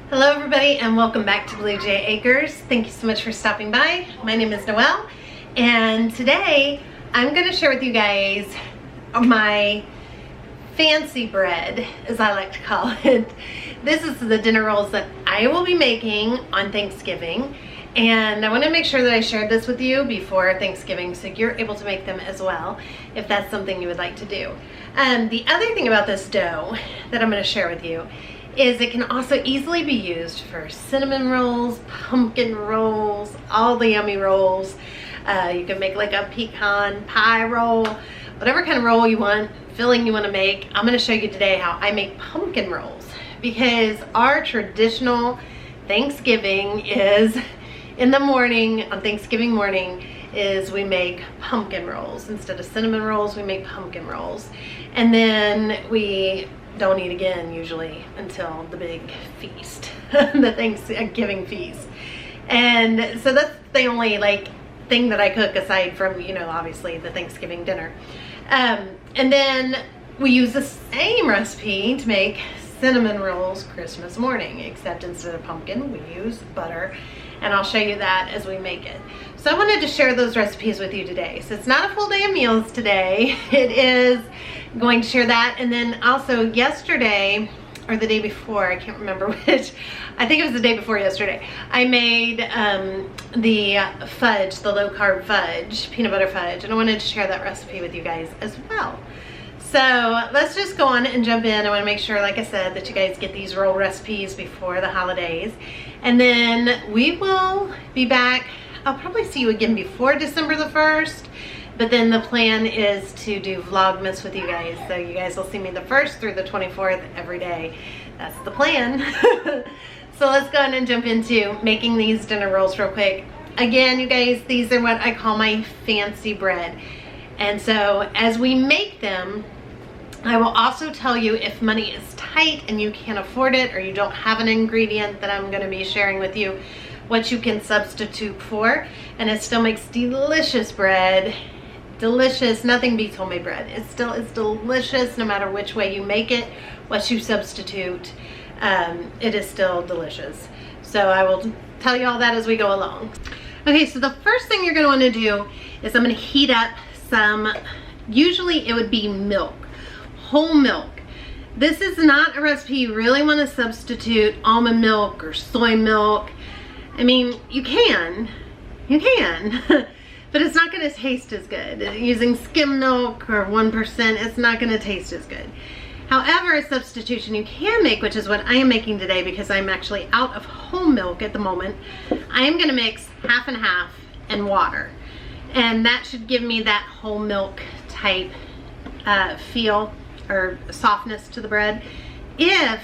Hello everybody and welcome back to Blue Jay Acres. Thank you so much for stopping by. My name is Noelle and today I'm going to share with you guys my fancy bread, as I like to call it. This is the dinner rolls that I will be making on Thanksgiving, and I want to make sure that I shared this with you before Thanksgiving so you're able to make them as well if that's something you would like to do. The other thing about this dough that I'm going to share with you is it can also easily be used for cinnamon rolls, pumpkin rolls, all the yummy rolls. You can make like a pecan pie roll, whatever kind of roll you want, filling you want to make. I'm going to show you today how I make pumpkin rolls, because our traditional Thanksgiving is in the morning, on Thanksgiving morning, is we make pumpkin rolls. Instead of cinnamon rolls, we make pumpkin rolls. And then we don't eat again usually until the big feast, the Thanksgiving feast. And so that's the only thing that I cook aside from, obviously the Thanksgiving dinner. And then we use the same recipe to make cinnamon rolls Christmas morning, except instead of pumpkin, we use butter. And I'll show you that as we make it. So I wanted to share those recipes with you today. So it's not a full day of meals today. It is going to share that. And then also yesterday, or the day before, I can't remember which, I think it was the day before yesterday, I made the fudge, the low carb fudge, peanut butter fudge. And I wanted to share that recipe with you guys as well. So let's just go on and jump in. I want to make sure, like I said, that you guys get these roll recipes before the holidays. And then we will be back. I'll probably see you again before December the 1st. But then the plan is to do Vlogmas with you guys. So you guys will see me the 1st through the 24th every day. That's the plan. So let's go ahead and jump into making these dinner rolls real quick. Again, you guys, these are what I call my fancy bread. And so as we make them, I will also tell you if money is tight and you can't afford it, or you don't have an ingredient that I'm going to be sharing with you, what you can substitute for. And it still makes delicious bread. Delicious. Nothing beats homemade bread. It still is delicious no matter which way you make it, what you substitute. It is still delicious. So I will tell you all that as we go along. Okay, so the first thing you're going to want to do is I'm going to heat up some, usually it would be milk, whole milk. This is not a recipe you really want to substitute almond milk or soy milk. I mean, you can, but it's not going to taste as good. Using skim milk or 1%, it's not going to taste as good. However, a substitution you can make, which is what I am making today because I'm actually out of whole milk at the moment, I am going to mix half and half and water. And that should give me that whole milk type feel or softness to the bread. If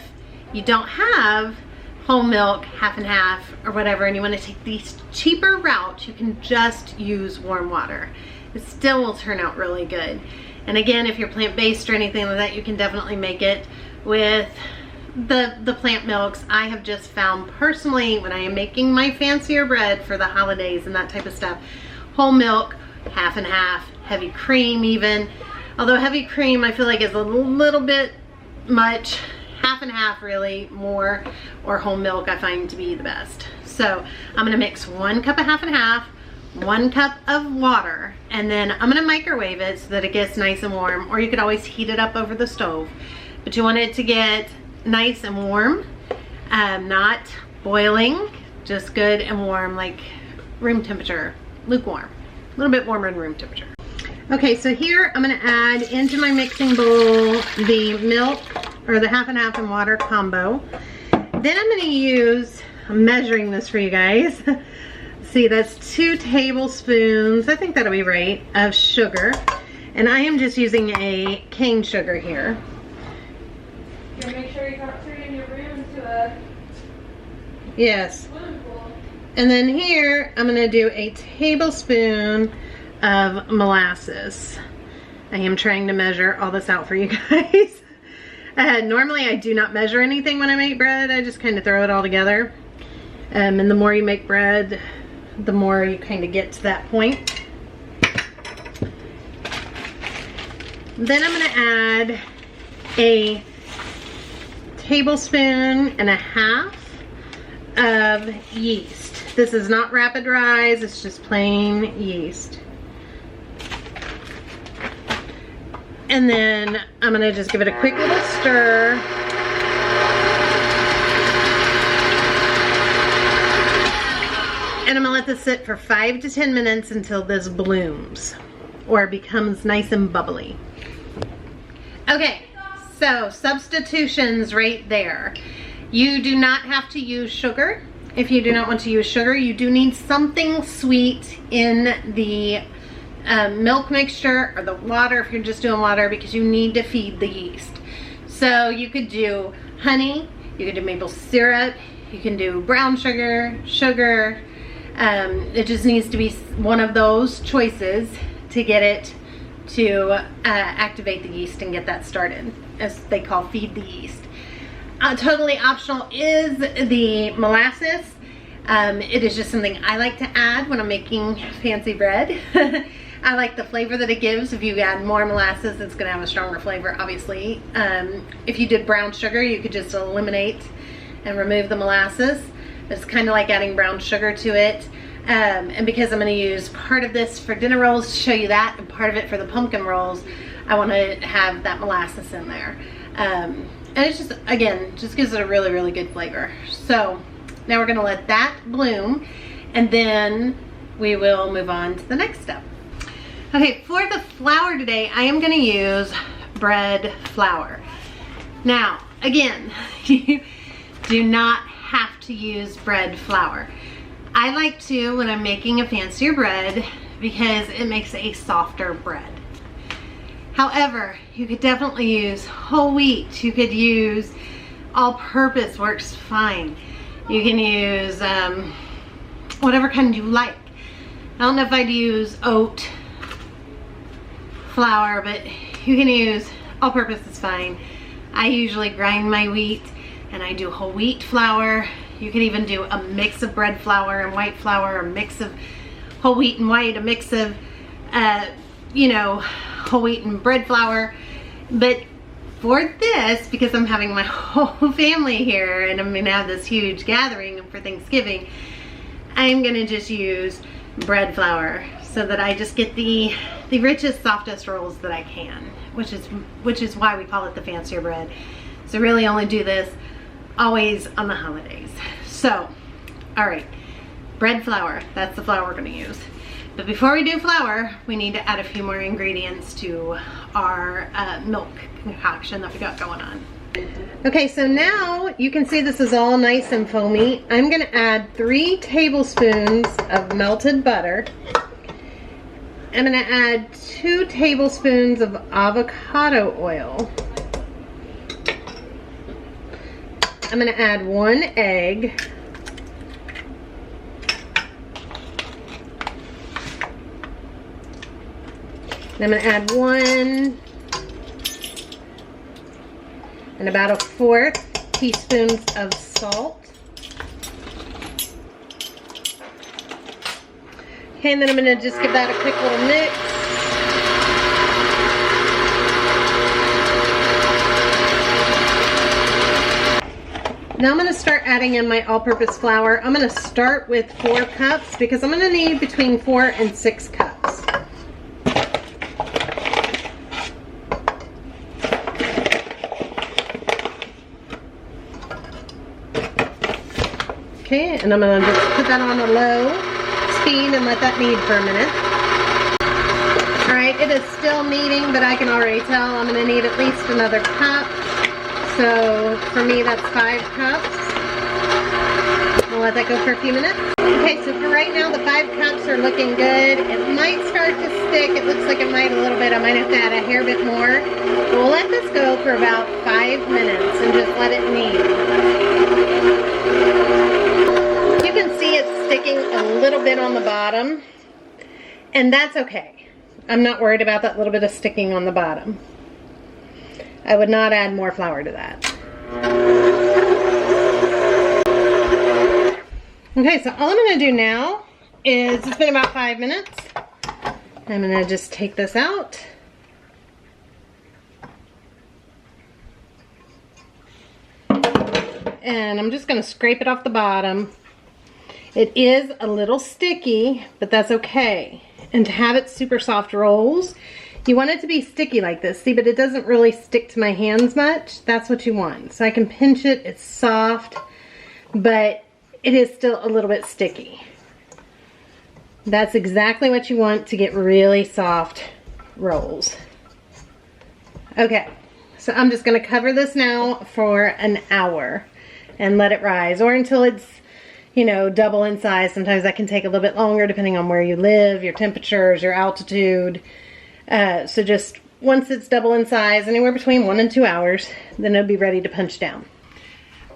you don't have whole milk, half and half or whatever, and you want to take the cheaper route, you can just use warm water. It still will turn out really good. And again, if you're plant-based or anything like that, you can definitely make it with the plant milks. I have just found personally, when I am making my fancier bread for the holidays and that type of stuff, whole milk, half and half, heavy cream even. Although heavy cream I feel like is a little bit much. Half and half really more, or whole milk I find to be the best. So I'm gonna mix 1 cup of half and half, 1 cup of water, and then I'm gonna microwave it so that it gets nice and warm, or you could always heat it up over the stove. But you want it to get nice and warm, not boiling, just good and warm, like room temperature, lukewarm, a little bit warmer than room temperature. Okay, so here I'm gonna add into my mixing bowl the milk, or the half and half and water combo. Then I'm gonna use, I'm measuring this for you guys. See, that's 2 tablespoons, I think that'll be right, of sugar. And I am just using a cane sugar here. You gotta make sure you don't turn in your room to a yes. swimming pool. And then here, I'm gonna do a tablespoon of molasses. I am trying to measure all this out for you guys. Normally I do not measure anything when I make bread. I just kind of throw it all together. And the more you make bread, the more you kind of get to that point. Then I'm gonna add a tablespoon and a half of yeast. This is not rapid rise, it's just plain yeast. And then I'm gonna just give it a quick little stir. And I'm gonna let this sit for 5 to 10 minutes until this blooms or becomes nice and bubbly. Okay, so substitutions right there. You do not have to use sugar. If you do not want to use sugar, you do need something sweet in the milk mixture or the water if you're just doing water, because you need to feed the yeast. So you could do honey, you could do maple syrup, you can do brown sugar, sugar. It just needs to be one of those choices to get it to activate the yeast and get that started, as they call feed the yeast. Totally optional is the molasses. It is just something I like to add when I'm making fancy bread. I like the flavor that it gives. If you add more molasses, it's going to have a stronger flavor, obviously. If you did brown sugar, you could just eliminate and remove the molasses. It's kind of like adding brown sugar to it. And because I'm going to use part of this for dinner rolls to show you that, and part of it for the pumpkin rolls, I want to have that molasses in there. And it's just, again, just gives it a really, really good flavor. So now we're going to let that bloom, and then we will move on to the next step. Okay, for the flour today, I am going to use bread flour. Now, again, you do not have to use bread flour. I like to when I'm making a fancier bread because it makes a softer bread. However, you could definitely use whole wheat. You could use all-purpose, works fine. You can use whatever kind you like. I don't know if I'd use oat flour, but you can use all-purpose, is fine. I usually grind my wheat and I do whole wheat flour. You can even do a mix of bread flour and white flour, a mix of whole wheat and white, a mix of, you know, whole wheat and bread flour. But for this, because I'm having my whole family here and I'm gonna have this huge gathering for Thanksgiving, I'm gonna just use bread flour so that I just get the richest, softest rolls that I can, which is why we call it the fancier bread. So really only do this always on the holidays. So, all right, bread flour, that's the flour we're gonna use. But before we do flour, we need to add a few more ingredients to our milk concoction that we got going on. Okay, so now you can see this is all nice and foamy. I'm gonna add 3 tablespoons of melted butter. I'm gonna add 2 tablespoons of avocado oil. I'm gonna add 1 egg. And I'm gonna add 1 and about 1/4 teaspoons of salt. Okay, and then I'm gonna just give that a quick little mix. Now I'm gonna start adding in my all-purpose flour. I'm gonna start with 4 cups because I'm gonna need between 4 and 6 cups. Okay, and I'm gonna just put that on a low speed and let that knead for a minute. All right, it is still kneading, but I can already tell I'm gonna need at least another cup. So for me, that's 5 cups. I'll let that go for a few minutes. Okay, so for right now, the 5 cups are looking good. It might start to stick. It looks like it might a little bit. I might have to add a hair bit more. But we'll let this go for about 5 minutes and just let it knead. You can see it's sticking a little bit on the bottom, and that's okay. I'm not worried about that little bit of sticking on the bottom. I would not add more flour to that. Okay, so all I'm gonna do now is, it's been about 5 minutes. I'm gonna just take this out. and I'm just gonna scrape it off the bottom. It is a little sticky, but that's okay. And to have it super soft rolls, you want it to be sticky like this. See, but it doesn't really stick to my hands much. That's what you want. So I can pinch it, it's soft, but it is still a little bit sticky. That's exactly what you want to get really soft rolls. Okay, so I'm just gonna cover this now for an hour and let it rise, or until it's, you know, double in size. Sometimes that can take a little bit longer depending on where you live, your temperatures, your altitude. So just once it's double in size, anywhere between 1 and 2 hours, then it'll be ready to punch down.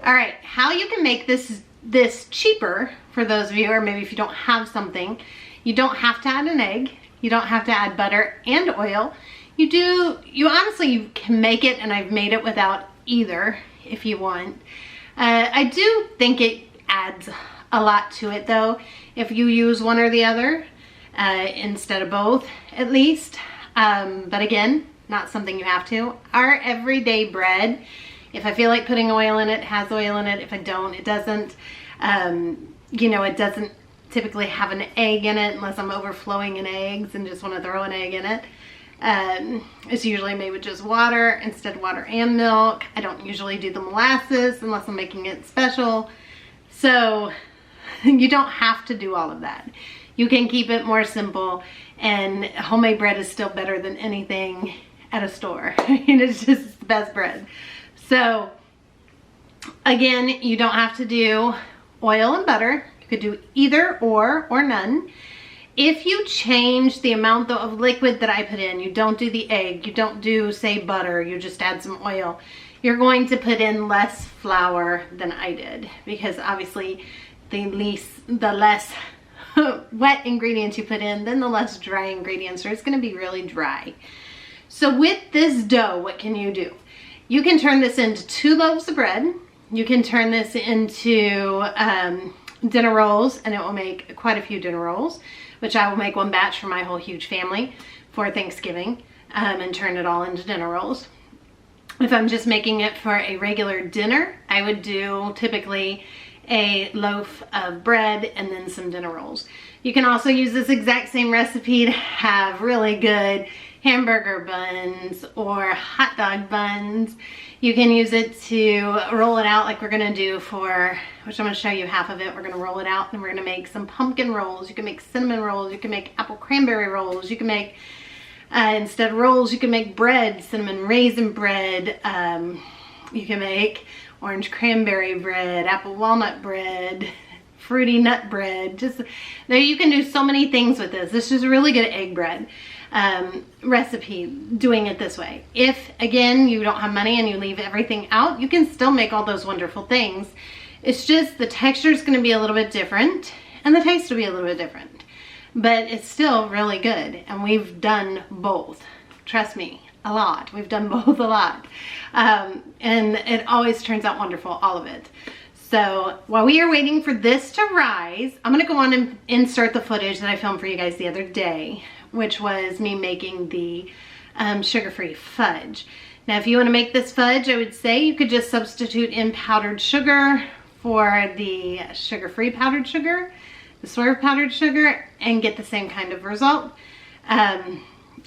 All right, how you can make this cheaper for those of you, or maybe if you don't have something, you don't have to add an egg, you don't have to add butter and oil. You honestly can make it, and I've made it without either if you want. I do think it adds a lot to it though if you use one or the other instead of both, at least. But again, not something you have to. Our everyday bread, if I feel like putting oil in it, has oil in it. If I don't, it doesn't. You know, it doesn't typically have an egg in it unless I'm overflowing in eggs and just want to throw an egg in it. It's usually made with just water instead of water and milk. I don't usually do the molasses unless I'm making it special. So you don't have to do all of that. You can keep it more simple, and homemade bread is still better than anything at a store. And it's just the best bread. So again, you don't have to do oil and butter. You could do either or none. If you change the amount though of liquid that I put in, you don't do the egg, you don't do, say, butter, you just add some oil, you're going to put in less flour than I did, because obviously the less wet ingredients you put in, then the less dry ingredients, or it's going to be really dry. So with this dough, what can you do? You can turn this into 2 loaves of bread. You can turn this into dinner rolls, and it will make quite a few dinner rolls, which I will make one batch for my whole huge family for Thanksgiving, and turn it all into dinner rolls. If I'm just making it for a regular dinner, I would do typically a loaf of bread and then some dinner rolls. You can also use this exact same recipe to have really good hamburger buns or hot dog buns. You can use it to roll it out like we're gonna do for, which I'm gonna show you half of it. We're gonna roll it out and we're gonna make some pumpkin rolls. You can make cinnamon rolls. You can make apple cranberry rolls. You can make, instead of rolls, you can make bread, cinnamon raisin bread. You can make orange cranberry bread, apple walnut bread, fruity nut bread. Just there, you can do so many things with this. This is a really good egg bread recipe, doing it this way. If again you don't have money and you leave everything out, you can still make all those wonderful things. It's just the texture is going to be a little bit different and the taste will be a little bit different, but it's still really good. And we've done both, trust me, a lot. We've done both a lot, and it always turns out wonderful, all of it. So while we are waiting for this to rise, I'm gonna go on and insert the footage that I filmed for you guys the other day, which was me making the sugar-free fudge. Now if you want to make this fudge, I would say you could just substitute in powdered sugar for the sugar-free powdered sugar, the swerve powdered sugar, and get the same kind of result.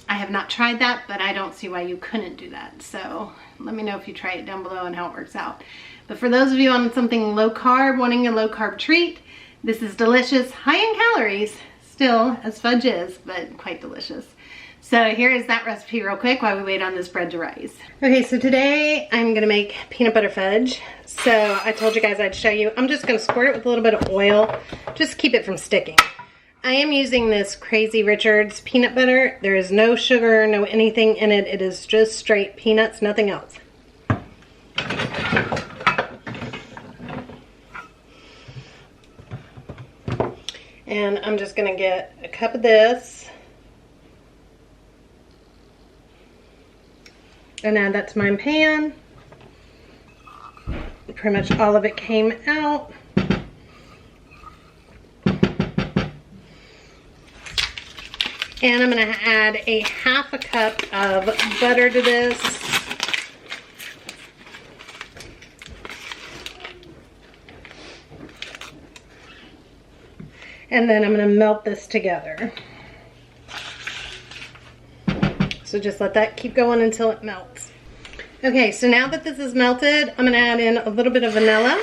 I have not tried that, but I don't see why you couldn't do that. So let me know if you try it down below and how it works out. But for those of you on something low carb, wanting a low carb treat, this is delicious, high in calories, still as fudge is, but quite delicious. So here is that recipe real quick while we wait on this bread to rise. Okay, so today I'm gonna make peanut butter fudge. So I told you guys I'd show you. I'm just gonna squirt it with a little bit of oil, just keep it from sticking. I am using this Crazy Richards peanut butter. There is no sugar, no anything in it. It is just straight peanuts, nothing else. And I'm just gonna get a cup of this and add that to my pan. Pretty much all of it came out. And I'm gonna add a half a cup of butter to this. And then I'm gonna melt this together. So just let that keep going until it melts. Okay, so now that this is melted, I'm gonna add in a little bit of vanilla.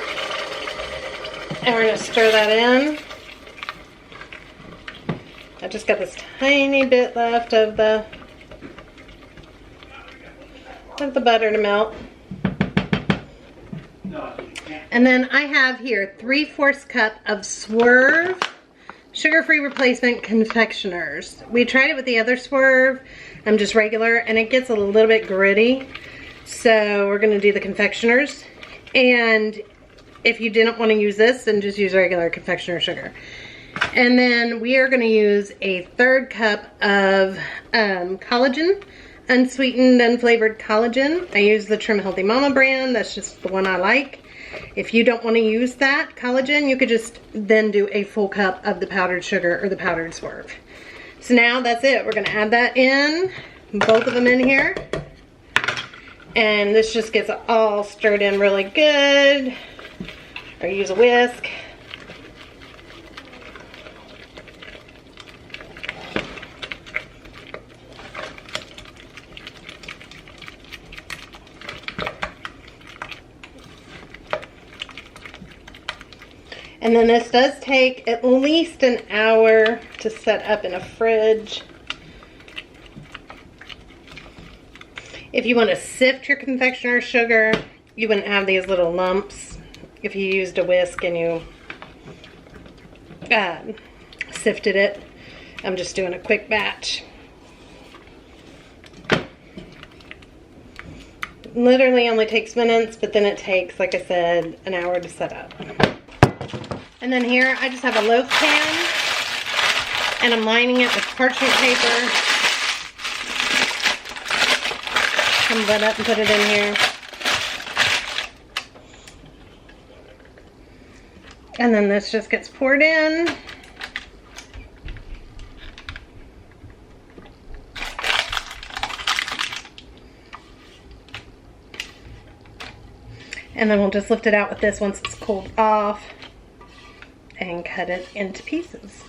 And we're gonna stir that in. I just got this tiny bit left of the butter to melt. And then I have here 3/4 cup of Swerve sugar-free replacement confectioners. We tried it with the other Swerve, just regular, and it gets a little bit gritty. So we're gonna do the confectioners. And if you didn't want to use this, then just use regular confectioner sugar. And then we are gonna use a 1/3 cup of collagen, unsweetened, unflavored collagen. I use the Trim Healthy Mama brand. That's just the one I like. If you don't want to use that collagen, you could just then do a full cup of the powdered sugar or the powdered Swerve. So now that's it. We're gonna add that in, both of them in here. And this just gets all stirred in really good. Or use a whisk. And then this does take at least an hour to set up in a fridge. If you want to sift your confectioner sugar, you wouldn't have these little lumps if you used a whisk and you sifted it. I'm just doing a quick batch. Literally only takes minutes, but then it takes, like I said, an hour to set up. And then here I just have a loaf pan and I'm lining it with parchment paper. Crumble that up and put it in here. And then this just gets poured in. And then we'll just lift it out with this once it's cooled off and cut it into pieces.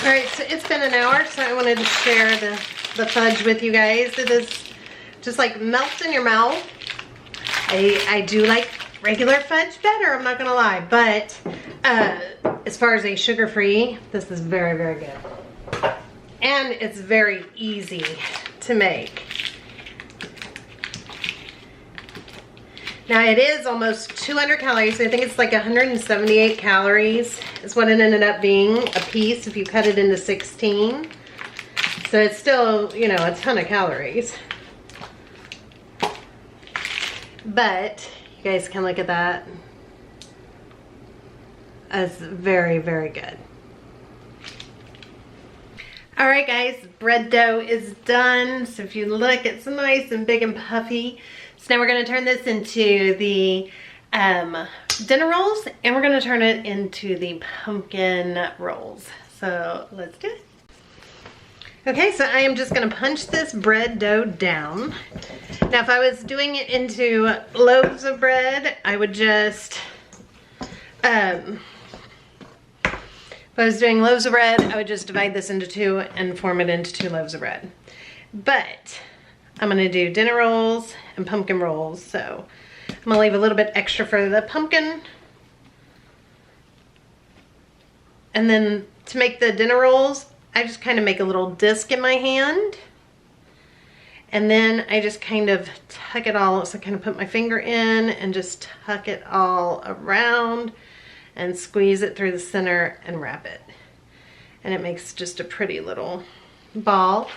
Alright, so it's been an hour, so I wanted to share the fudge with you guys. It is just like melts in your mouth. I do like regular fudge better, I'm not gonna lie, but as far as a sugar-free, this is very, very good. And it's very easy to make. Now it is almost 200 calories. I think it's like 178 calories is what it ended up being a piece if you cut it into 16. So it's still, you know, a ton of calories. But you guys can look at that. That's very, very good. All right, guys, bread dough is done. So if you look, it's nice and big and puffy. So now we're gonna turn this into the dinner rolls, and we're gonna turn it into the pumpkin rolls. So let's do it. Okay, so I am just gonna punch this bread dough down. Now if I was doing it into loaves of bread, I would just, if I was doing loaves of bread, I would just divide this into two and form it into 2 loaves of bread. But I'm gonna do dinner rolls and pumpkin rolls, so I'm gonna leave a little bit extra for the pumpkin. And then to make the dinner rolls, I just kind of make a little disc in my hand. And then I just kind of tuck it all, so I kind of put my finger in and just tuck it all around and squeeze it through the center and wrap it. And it makes just a pretty little ball.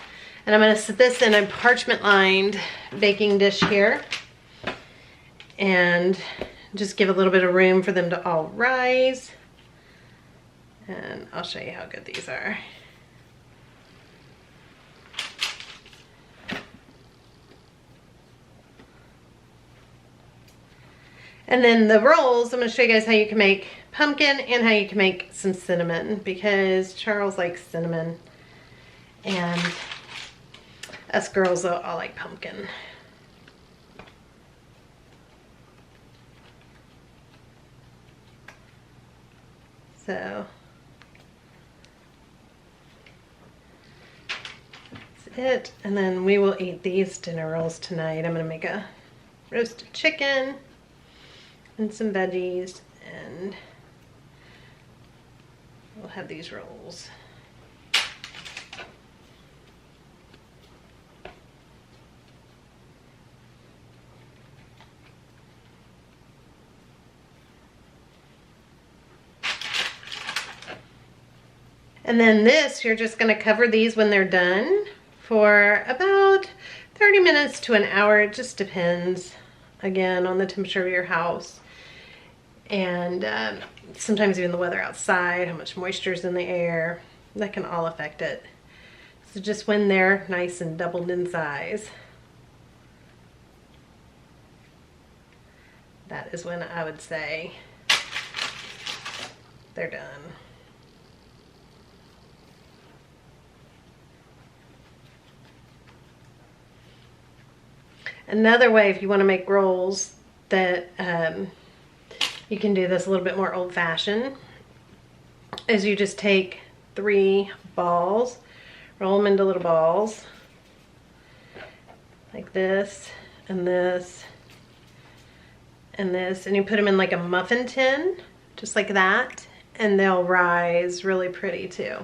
And I'm gonna set this in a parchment lined baking dish here and just give a little bit of room for them to all rise. And I'll show you how good these are. And then the rolls, I'm gonna show you guys how you can make pumpkin and how you can make some cinnamon, because Charles likes cinnamon and us girls all like pumpkin. So that's it. And then we will eat these dinner rolls tonight. I'm gonna make a roasted chicken and some veggies, and we'll have these rolls. And then this, you're just gonna cover these when they're done for about 30 minutes to an hour. It just depends, again, on the temperature of your house. And sometimes even the weather outside, how much moisture is in the air, that can all affect it. So just when they're nice and doubled in size, that is when I would say they're done. Another way, if you want to make rolls that you can do this a little bit more old-fashioned, is you just take 3 balls, roll them into little balls like this and this and this, and you put them in like a muffin tin, just like that, and they'll rise really pretty too.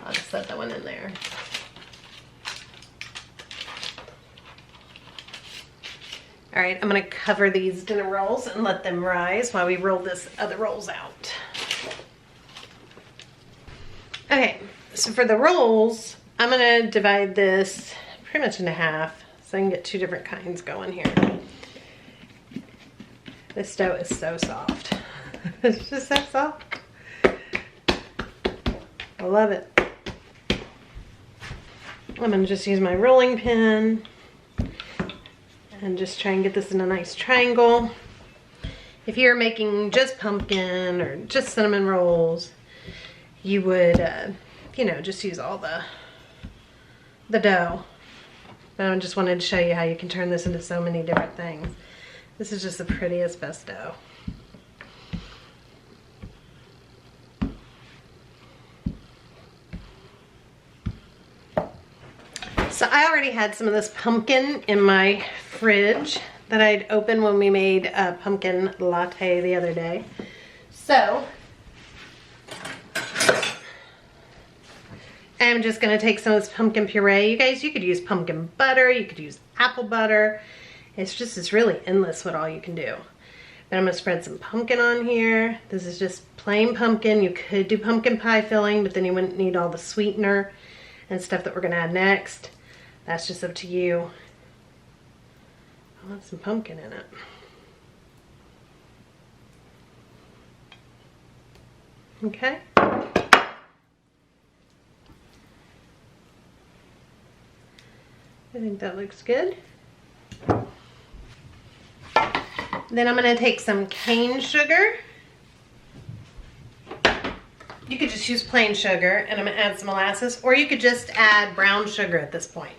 I'll just set that one in there. All right, I'm gonna cover these dinner rolls and let them rise while we roll this other rolls out. Okay, so for the rolls, I'm gonna divide this pretty much into half so I can get 2 different kinds going here. This dough is so soft. It's just so soft. I love it. I'm gonna just use my rolling pin and just try and get this in a nice triangle. If you're making just pumpkin or just cinnamon rolls, you would, you know, just use all the dough. But I just wanted to show you how you can turn this into so many different things. This is just the prettiest, best dough. So I already had some of this pumpkin in my fridge that I'd opened when we made a pumpkin latte the other day. So I'm just gonna take some of this pumpkin puree. You guys, you could use pumpkin butter, you could use apple butter. It's really endless what all you can do. Then I'm gonna spread some pumpkin on here. This is just plain pumpkin. You could do pumpkin pie filling, but then you wouldn't need all the sweetener and stuff that we're gonna add next. That's just up to you. I want some pumpkin in it. Okay. I think that looks good. Then I'm gonna take some cane sugar. You could just use plain sugar, and I'm gonna add some molasses, or you could just add brown sugar at this point.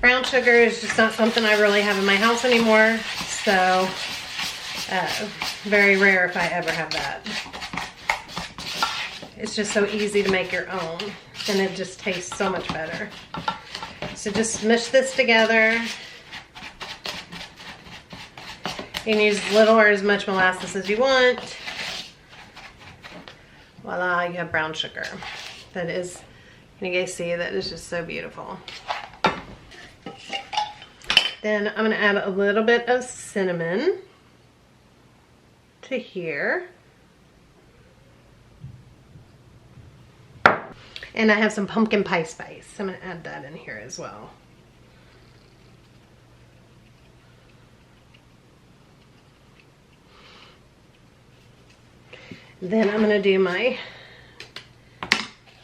Brown sugar is just not something I really have in my house anymore, so very rare if I ever have that. It's just so easy to make your own, and it just tastes so much better. So just smush this together. You can use as little or as much molasses as you want. Voila, you have brown sugar. That is, can you guys see, that is just so beautiful. Then I'm gonna add a little bit of cinnamon to here. And I have some pumpkin pie spice. I'm gonna add that in here as well. Then I'm gonna do my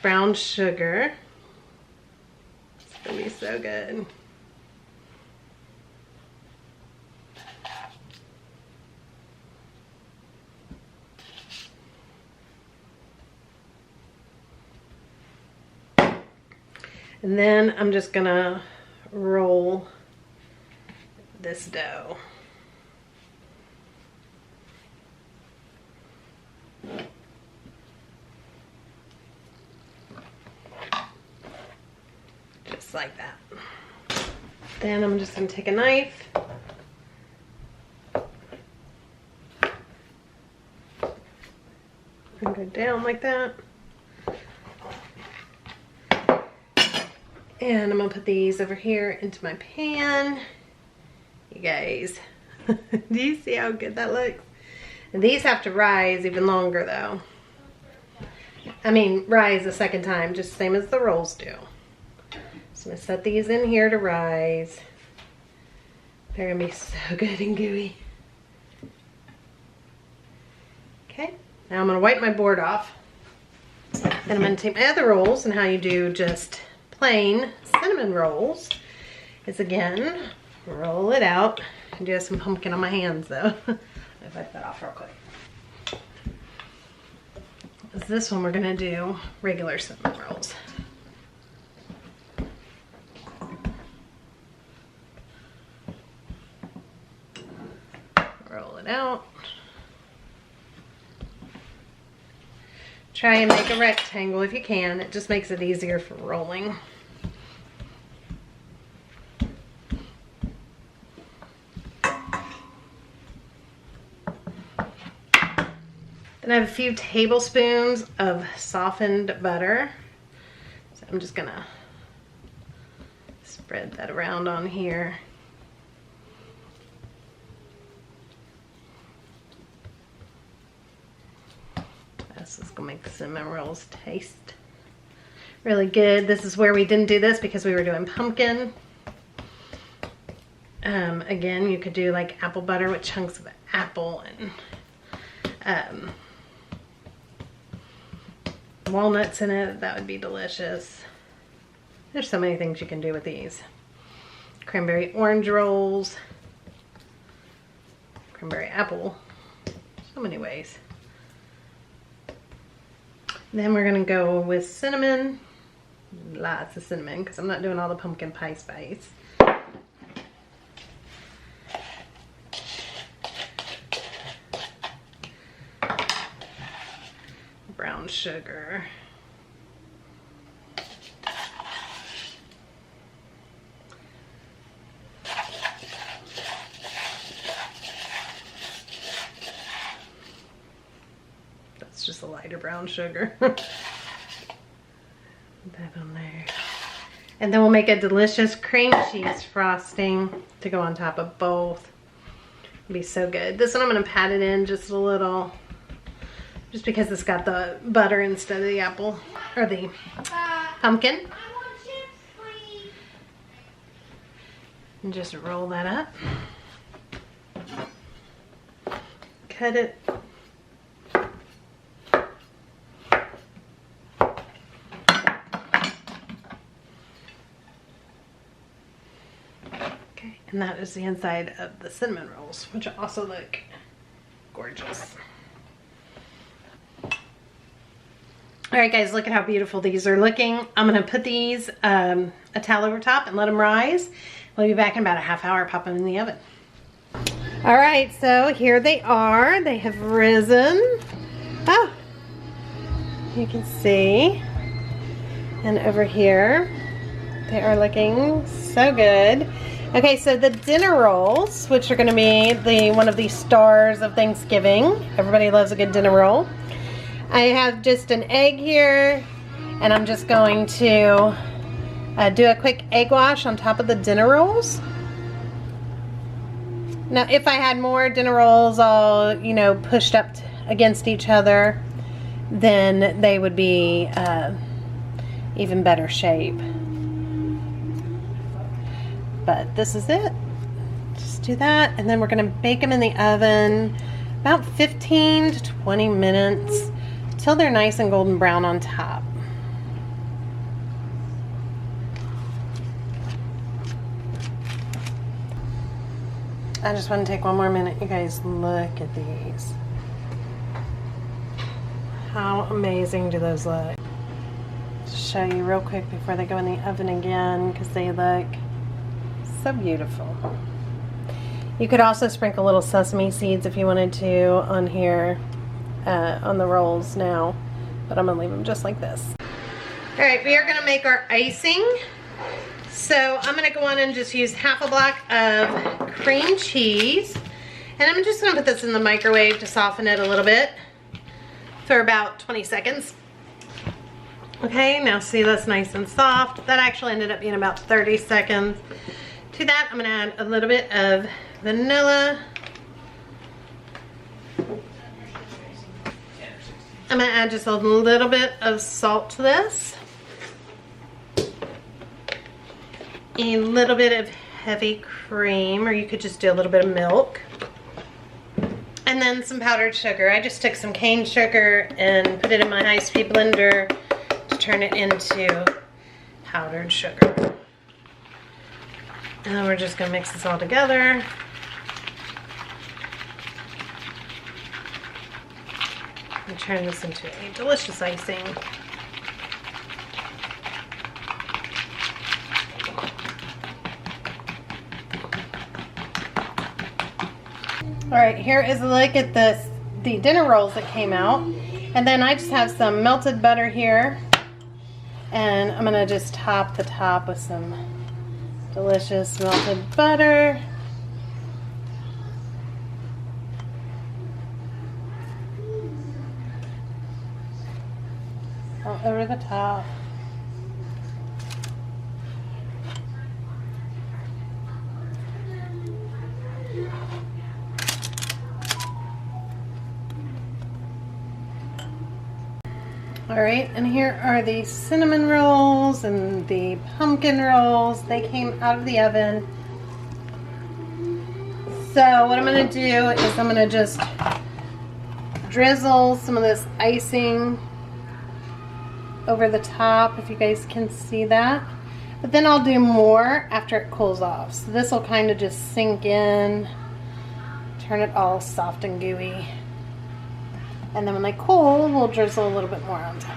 brown sugar. It's gonna be so good. And then I'm just gonna roll this dough. Just like that. Then I'm just gonna take a knife and go down like that. And I'm gonna put these over here into my pan. You guys, do you see how good that looks? And these have to rise even longer though. I mean, rise a second time, just same as the rolls do. So I'm gonna set these in here to rise. They're gonna be so good and gooey. Okay, now I'm gonna wipe my board off. Then I'm gonna take my other rolls, and how you do just plain cinnamon rolls is, again, roll it out. I do have some pumpkin on my hands though. I'll wipe that off real quick. This one we're gonna do regular cinnamon rolls. Roll it out. Try and make a rectangle if you can. It just makes it easier for rolling. Then I have a few tablespoons of softened butter. So I'm just gonna spread that around on here. This is gonna make the cinnamon rolls taste really good. This is where we didn't do this because we were doing pumpkin. Again, you could do like apple butter with chunks of apple and walnuts in it. That would be delicious. There's so many things you can do with these. Cranberry orange rolls, cranberry apple, so many ways. Then we're gonna go with cinnamon, lots of cinnamon, because I'm not doing all the pumpkin pie spice. Brown sugar. That's just a lighter brown sugar. Put that on there. And then we'll make a delicious cream cheese frosting to go on top of both. It'll be so good. This one I'm gonna pat it in just a little, just because it's got the butter instead of the apple, or the pumpkin. I want chips, please. And just roll that up. Cut it. Okay, and that is the inside of the cinnamon rolls, which also look gorgeous. All right, guys, look at how beautiful these are looking. I'm gonna put these a towel over top and let them rise. We'll be back in about a half hour, pop them in the oven. All right, so here they are. They have risen. Oh, you can see. And over here, they are looking so good. Okay, so the dinner rolls, which are gonna be one of the stars of Thanksgiving. Everybody loves a good dinner roll. I have just an egg here, and I'm just going to do a quick egg wash on top of the dinner rolls. Now, if I had more dinner rolls all, you know, pushed up against each other, then they would be even better shape. But this is it. Just do that, and then we're gonna bake them in the oven about 15 to 20 minutes till they're nice and golden brown on top. I just want to take one more minute. You guys, look at these. How amazing do those look? show you real quick before they go in the oven again because they look so beautiful. You could also sprinkle little sesame seeds if you wanted to on here, on the rolls now, but I'm gonna leave them just like this. All right, we are gonna make our icing. So I'm gonna go on and just use half a block of cream cheese. And I'm just gonna put this in the microwave to soften it a little bit for about 20 seconds. Okay, now see that's nice and soft. That actually ended up being about 30 seconds. To that, I'm gonna add a little bit of vanilla. I'm gonna add just a little bit of salt to this. A little bit of heavy cream, or you could just do a little bit of milk. And then some powdered sugar. I just took some cane sugar and put it in my high-speed blender to turn it into powdered sugar. And then we're just gonna mix this all together. And turn this into a delicious icing. All right, here is a look at the dinner rolls that came out. And then I just have some melted butter here. And I'm gonna just top the top with some delicious melted butter. All over the top. All right, and here are the cinnamon rolls and the pumpkin rolls. They came out of the oven. So what I'm gonna do is I'm gonna just drizzle some of this icing over the top, if you guys can see that. But then I'll do more after it cools off. So this will kind of just sink in, turn it all soft and gooey. And then when they cool, we'll drizzle a little bit more on top.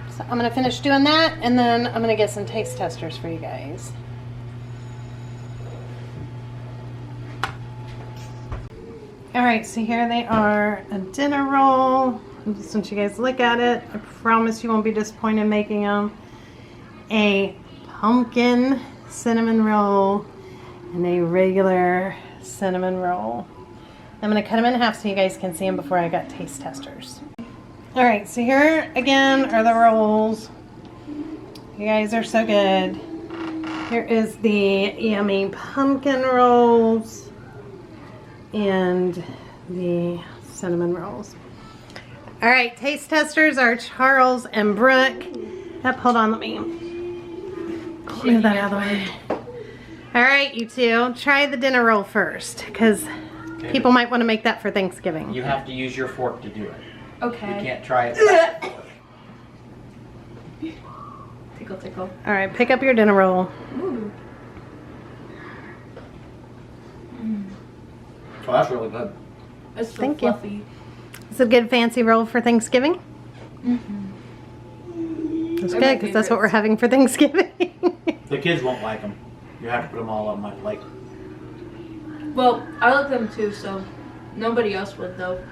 So I'm gonna finish doing that, and then I'm gonna get some taste testers for you guys. All right, so here they are, a dinner roll. Just want you guys look at it. I promise you won't be disappointed making them. A pumpkin cinnamon roll and a regular cinnamon roll. I'm gonna cut them in half so you guys can see them before I got taste testers. All right, so here again are the rolls. You guys are so good. Here is the yummy pumpkin rolls and the cinnamon rolls. All right, taste testers are Charles and Brooke. Yep, hold on, let me move that out of the way. All right, you two, try the dinner roll first, because people might want to make that for Thanksgiving. You have to use your fork to do it. Okay. You can't try it. Tickle, tickle. All right, pick up your dinner roll. Ooh. So that's really good. It's so Thank you. fluffy. It's a good fancy roll for Thanksgiving. That's They're good, my because that's what we're favorites. having for Thanksgiving. The kids won't like them. You have to put them all on my plate. Well, I like them too, so nobody else would though.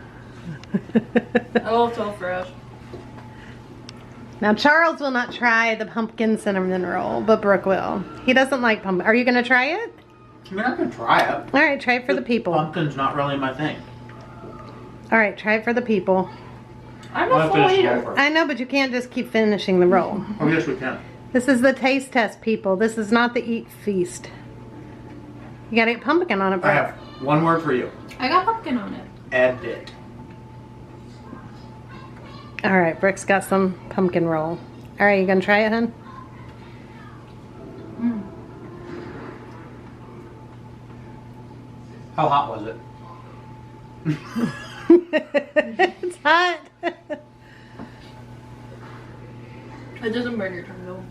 Oh, it's all for us. Now Charles will not try the pumpkin cinnamon roll, but Brooke will. He doesn't like pumpkin. Are you going to try it? I mean, I can try it. All right, try it for the people. Pumpkin's not really my thing. All right, try it for the people. I'm I'll a have full to just eater. go for it. I know, but you can't just keep finishing the roll. Oh, yes, we can. This is the taste test, people. This is not the eat feast. You got to get pumpkin on it, I Brooke. have one word for you. I got pumpkin on it. Edit. All right, Brooke's got some pumpkin roll. All right, you going to try it, hun? How hot was it? It's hot. It doesn't burn your tongue though.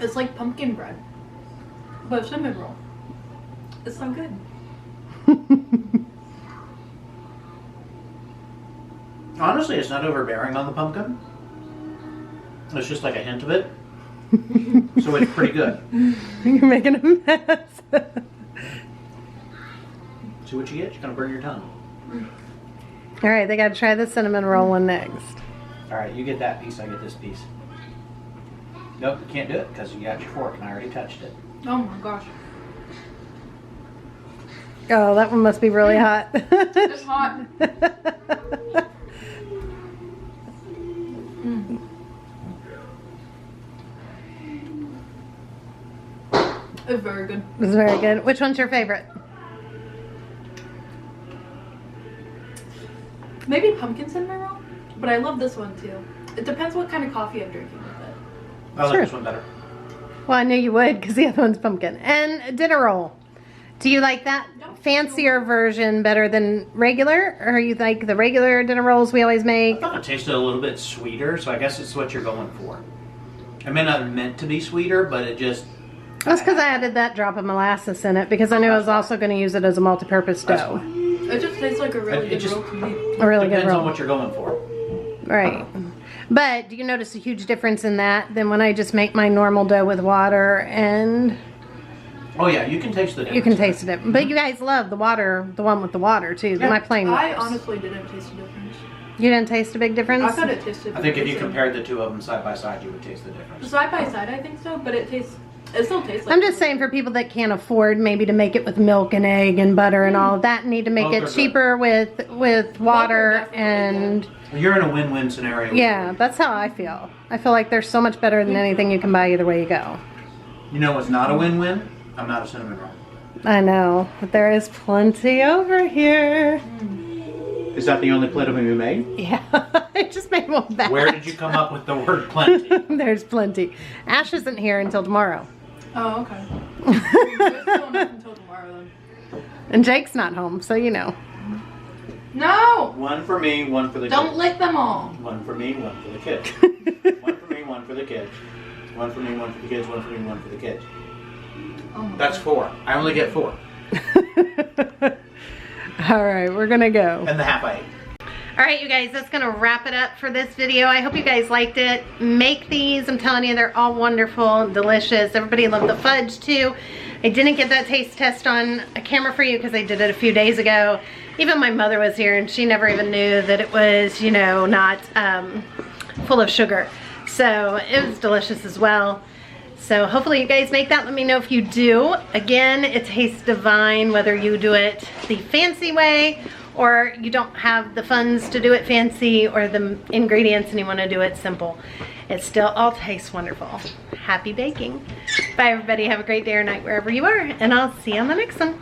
It's like pumpkin bread, but cinnamon roll. It's so good. Honestly, it's not overbearing on the pumpkin. It's just like a hint of it. So it's pretty good. You're making a mess. See what you get? You're gonna burn your tongue. All right, they gotta try the cinnamon roll one next. All right, you get that piece. I get this piece. Nope, you can't do it because you got your fork and I already touched it. Oh my gosh. Oh, that one must be really hot. It's hot. It's very good. It's very good. Which one's your favorite? Maybe pumpkin cinnamon roll, but I love this one too. It depends what kind of coffee I'm drinking with it. I like Sure. this one better. Well, I knew you would because the other one's pumpkin. And dinner roll. Do you like that fancier version better than regular? Or you like the regular dinner rolls we always I make? thought it tasted a little bit sweeter, so I guess it's what you're going for. It may not have meant to be sweeter, but it just... That's because I added that drop of molasses in it because I knew I was also going to use it as a multi-purpose That's dough. fine. It just tastes like a really It good just- roll to me. A really good Depends on roll. what you're going for. Right. But do you notice a huge difference in that than when I just make my normal dough with water and Oh yeah, you can taste the difference. you can taste it. But you guys love the water, the one with the water too, Yeah. my plain I waters. honestly didn't taste a difference. You didn't taste a big difference? I thought it tasted I think if you the same. compared the two of them side by side, you would taste the difference. Side by side, I think so, but it still tastes like I'm just saying for people that can't afford maybe to make it with milk and egg and butter and all of that, need to make Both are it good. cheaper with water definitely and You're in a win-win scenario. yeah, that's how I feel. I feel like they're so much better than anything you can buy either way you go. You know what's not a win-win? I'm not a cinnamon roll. I know, but there is plenty over here. Is that the only plate of them you made? Yeah, I just made one batch. Where did you come up with the word plenty? There's plenty. Ash isn't here until tomorrow. Oh, okay. It's still enough until tomorrow then. And Jake's not home, so you know. No! One for me, one for the Don't kids. lick them all. One for me, one for the kids. One for me, one for the kids. One for me, one for the kids, one for me, one for the kids. Oh my That's God. 4. I only get 4. All right, we're gonna go. And the half I ate. All right, you guys, that's gonna wrap it up for this video. I hope you guys liked it. Make these, I'm telling you, they're all wonderful, delicious. Everybody loved the fudge too. I didn't get that taste test on a camera for you because I did it a few days ago. Even my mother was here and she never even knew that it was, you know, not full of sugar. So it was delicious as well. So hopefully you guys make that. Let me know if you do. Again, it tastes divine whether you do it the fancy way or you don't have the funds to do it fancy or the ingredients and you want to do it simple. It still all tastes wonderful. Happy baking. Bye everybody. Have a great day or night wherever you are, and I'll see you on the next one.